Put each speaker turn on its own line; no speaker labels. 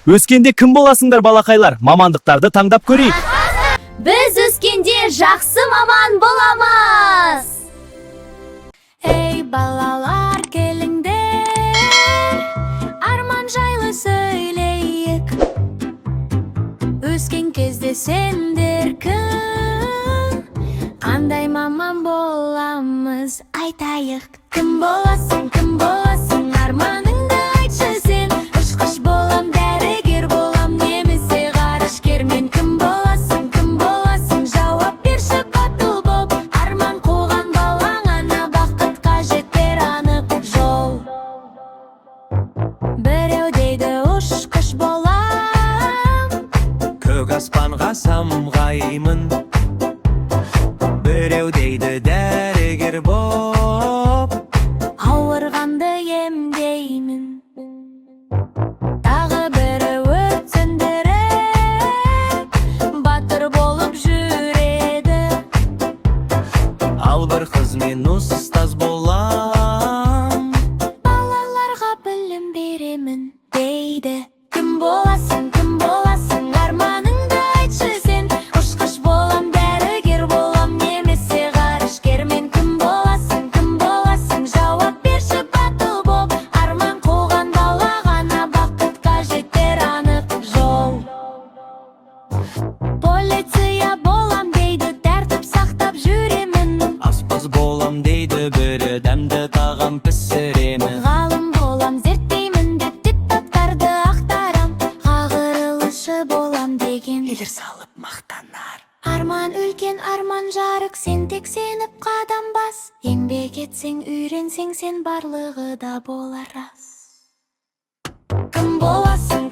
Өскенде кім боласыңдар балақайлар? Мамандықтарды таңдап көрейік.
Біз өскенде жақсы маман боламыз.
Ей балалар, келіңдер, арман жайлы сөйлейік. Өскен кезде сендер кім? Қандай маман боламыз, айтайық. Кім боласың, арманыңды айтшы сен. Ұшқыш болам, дәрігер болам, немесе ғарышкер. Мен кім боласың, жауап берші батыл боп. Арман қуған балаңа бақытқа жетер анық жол. Біреу дейді ұшқыш болам,
көк аспанға самғаймын. Біреу дейді дәрігер боп,
ауырғанды емдеймін. Тағы бірі өрт сөндіріп, батыр болып жүреді.
ал бір қыз мен ұстаз болам.
Балаларға білім беремін дейді. Кім боласың, арманыңды айтшы сен. Ұшқыш болам, дәрігер болам, немесе ғарышкер. Мен кім боласың, жауап берші батыл боп. Арман қуған балағана бақытқа жетер анық жол. Полиция болам дейді, тәртіп сақтап жүремін.
Аспаз болам дейді, бірі дәмді тағам пісіремін.
Ғалым болам, зерттеймін деп диктаттарды ақтарам. Қағырылышы болам деген
Елер салып мақтанар.
арман үлкен, арман жарық, сен тек сеніп қадам бас. Еңбек етсең, үйренсең сен, барлығы да болар рас. Кім боласың,